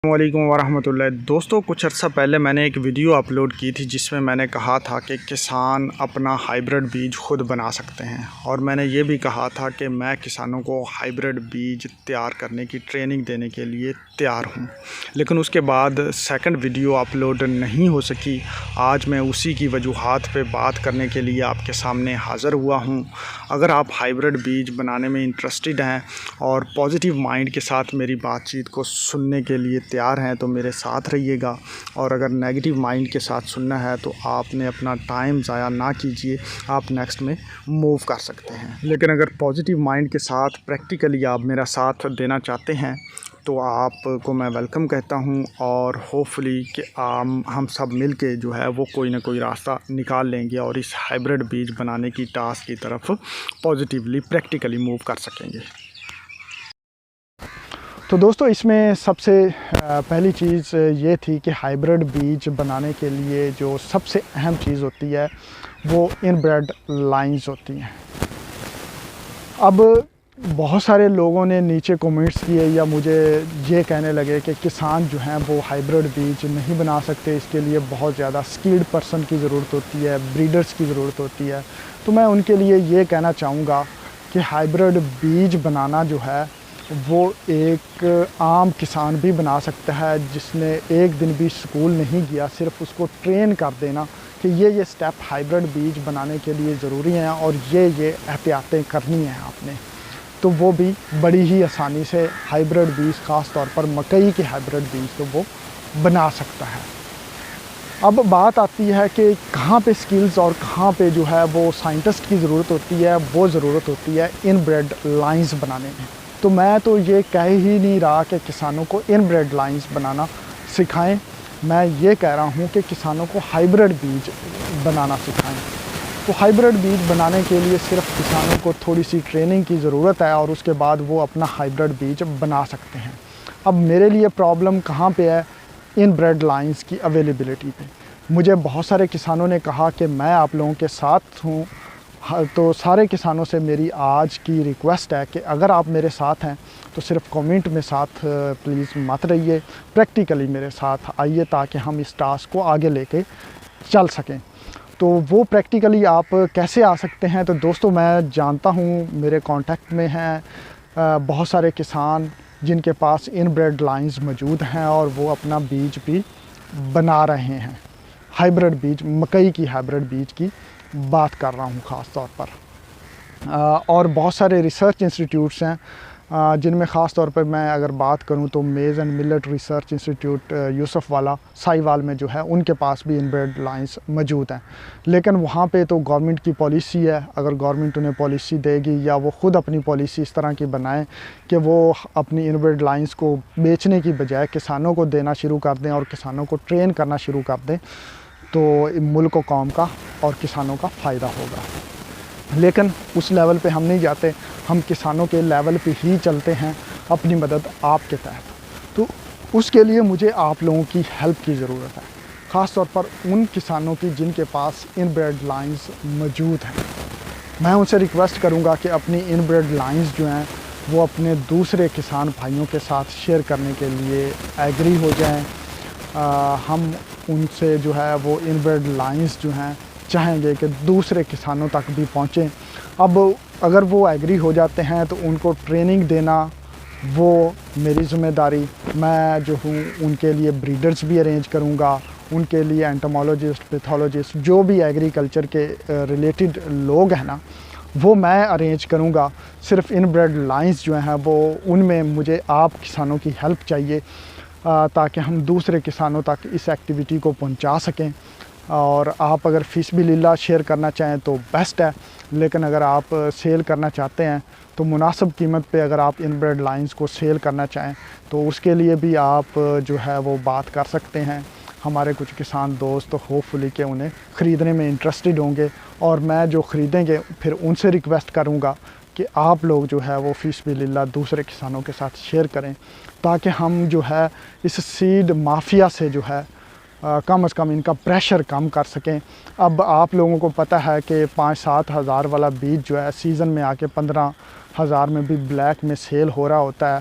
السلام علیکم ورحمۃ اللہ دوستوں، کچھ عرصہ پہلے میں نے ایک ویڈیو اپلوڈ کی تھی جس میں نے کہا تھا کہ کسان اپنا ہائیبرڈ بیج خود بنا سکتے ہیں، اور میں نے یہ بھی کہا تھا کہ میں کسانوں کو ہائیبرڈ بیج تیار کرنے کی ٹریننگ دینے کے لیے تیار ہوں، لیکن اس کے بعد سیکنڈ ویڈیو اپلوڈ نہیں ہو سکی۔ آج میں اسی کی وجوہات پہ بات کرنے کے لیے آپ کے سامنے حاضر ہوا ہوں۔ اگر آپ ہائیبرڈ بیج بنانے میں انٹرسٹڈ ہیں اور پازیٹیو مائنڈ کے ساتھ میری بات چیت کو سننے کے لیے تیار ہیں تو میرے ساتھ رہیے گا، اور اگر نیگیٹو مائنڈ کے ساتھ سننا ہے تو آپ نے اپنا ٹائم ضائع نہ کیجیے، آپ نیکسٹ میں موو کر سکتے ہیں۔ لیکن اگر پازیٹیو مائنڈ کے ساتھ پریکٹیکلی آپ میرا ساتھ دینا چاہتے ہیں تو آپ کو میں ویلکم کہتا ہوں، اور ہوپفلی کہ ہم سب مل کے جو ہے وہ کوئی نہ کوئی راستہ نکال لیں گے اور اس ہائیبرڈ بیج بنانے کی ٹاسک کی طرف پازیٹیولی پریکٹیکلی موو کر سکیں گے۔ تو دوستو، اس میں سب سے پہلی چیز یہ تھی کہ ہائیبرڈ بیج بنانے کے لیے جو سب سے اہم چیز ہوتی ہے وہ ان بریڈ لائنز ہوتی ہیں۔ اب بہت سارے لوگوں نے نیچے کومنٹس کیے یا مجھے یہ کہنے لگے کہ کسان جو ہیں وہ ہائیبرڈ بیج نہیں بنا سکتے، اس کے لیے بہت زیادہ اسکلڈ پرسن کی ضرورت ہوتی ہے، بریڈرز کی ضرورت ہوتی ہے۔ تو میں ان کے لیے یہ کہنا چاہوں گا کہ ہائیبرڈ بیج بنانا جو ہے وہ ایک عام کسان بھی بنا سکتا ہے، جس نے ایک دن بھی اسکول نہیں گیا، صرف اس کو ٹرین کر دینا کہ یہ سٹیپ ہائیبرڈ بیج بنانے کے لیے ضروری ہیں اور یہ احتیاطیں کرنی ہیں آپ نے، تو وہ بھی بڑی ہی آسانی سے ہائیبرڈ بیج، خاص طور پر مکئی کے ہائیبرڈ بیج تو وہ بنا سکتا ہے۔ اب بات آتی ہے کہ کہاں پہ سکلز اور کہاں پہ جو ہے وہ سائنٹسٹ کی ضرورت ہوتی ہے، وہ ضرورت ہوتی ہے ان بریڈ لائنز بنانے میں۔ تو میں تو یہ کہہ ہی نہیں رہا کہ کسانوں کو ان بریڈ لائنز بنانا سکھائیں، میں یہ کہہ رہا ہوں کہ کسانوں کو ہائیبرڈ بیج بنانا سکھائیں۔ تو ہائیبرڈ بیج بنانے کے لیے صرف کسانوں کو تھوڑی سی ٹریننگ کی ضرورت ہے، اور اس کے بعد وہ اپنا ہائیبرڈ بیج بنا سکتے ہیں۔ اب میرے لیے پرابلم کہاں پہ ہے؟ ان بریڈ لائنز کی اویلیبلٹی پہ۔ مجھے بہت سارے کسانوں نے کہا کہ میں آپ لوگوں کے ساتھ ہوں، تو سارے کسانوں سے میری آج کی ریکویسٹ ہے کہ اگر آپ میرے ساتھ ہیں تو صرف کومنٹ میں ساتھ پلیز مت رہیے، پریکٹیکلی میرے ساتھ آئیے تاکہ ہم اس ٹاسک کو آگے لے کے چل سکیں۔ تو وہ پریکٹیکلی آپ کیسے آ سکتے ہیں؟ تو دوستو، میں جانتا ہوں میرے کانٹیکٹ میں ہیں بہت سارے کسان جن کے پاس ان بریڈ لائنز موجود ہیں اور وہ اپنا بیج بھی بنا رہے ہیں۔ ہائیبرڈ بیج، مکئی کی ہائیبرڈ بیج کی بات کر رہا ہوں خاص طور پر، اور بہت سارے ریسرچ انسٹیٹیوٹس ہیں جن میں خاص طور پر میں اگر بات کروں تو میز اینڈ ملٹ ریسرچ انسٹیٹیوٹ یوسف والا سائیوال میں جو ہے، ان کے پاس بھی ان بریڈ لائنز موجود ہیں، لیکن وہاں پہ تو گورنمنٹ کی پالیسی ہے، اگر گورنمنٹ انہیں پالیسی دے گی یا وہ خود اپنی پالیسی اس طرح کی بنائیں کہ وہ اپنی ان بریڈ لائنز کو بیچنے کی بجائے کسانوں کو دینا شروع کر دیں اور کسانوں کو ٹرین کرنا شروع کر دیں، تو ملک و قوم کا اور کسانوں کا فائدہ ہوگا۔ لیکن اس لیول پہ ہم نہیں جاتے، ہم کسانوں کے لیول پہ ہی چلتے ہیں، اپنی مدد آپ کے تحت۔ تو اس کے لیے مجھے آپ لوگوں کی ہیلپ کی ضرورت ہے، خاص طور پر ان کسانوں کی جن کے پاس ان بریڈ لائنز موجود ہیں۔ میں ان سے ریکویسٹ کروں گا کہ اپنی ان بریڈ لائنز جو ہیں وہ اپنے دوسرے کسان بھائیوں کے ساتھ شیئر کرنے کے لیے ایگری ہو جائیں۔ ہم ان سے جو ہے وہ ان بریڈ لائنز جو ہیں چاہیں گے کہ دوسرے کسانوں تک بھی پہنچیں۔ اب اگر وہ ایگری ہو جاتے ہیں تو ان کو ٹریننگ دینا وہ میری ذمہ داری، میں جو ہوں ان کے لیے بریڈرز بھی ارینج کروں گا، ان کے لیے انٹمالوجسٹ، پیتھولوجسٹ، جو بھی ایگریکلچر کے ریلیٹڈ لوگ ہیں نا، وہ میں ارینج کروں گا۔ صرف ان بریڈ لائنز جو ہیں وہ ان میں مجھے آپ کسانوں کی ہیلپ چاہیے تاکہ ہم دوسرے کسانوں تک اس ایکٹیویٹی کو پہنچا سکیں۔ اور آپ اگر فی سبیل اللہ شیئر کرنا چاہیں تو بیسٹ ہے، لیکن اگر آپ سیل کرنا چاہتے ہیں تو مناسب قیمت پہ اگر آپ ان بریڈ لائنز کو سیل کرنا چاہیں تو اس کے لیے بھی آپ جو ہے وہ بات کر سکتے ہیں۔ ہمارے کچھ کسان دوست ہوپ فلی کہ انہیں خریدنے میں انٹرسٹڈ ہوں گے، اور میں جو خریدیں گے پھر ان سے ریکویسٹ کروں گا کہ آپ لوگ جو ہے وہ فی سبیل اللہ دوسرے کسانوں کے ساتھ شیئر کریں، تاکہ ہم جو ہے اس سیڈ مافیا سے جو ہے کم از کم ان کا پریشر کم کر سکیں۔ اب آپ لوگوں کو پتہ ہے کہ 5-7 ہزار والا بیج جو ہے سیزن میں آ کے 15 ہزار میں بھی بلیک میں سیل ہو رہا ہوتا ہے،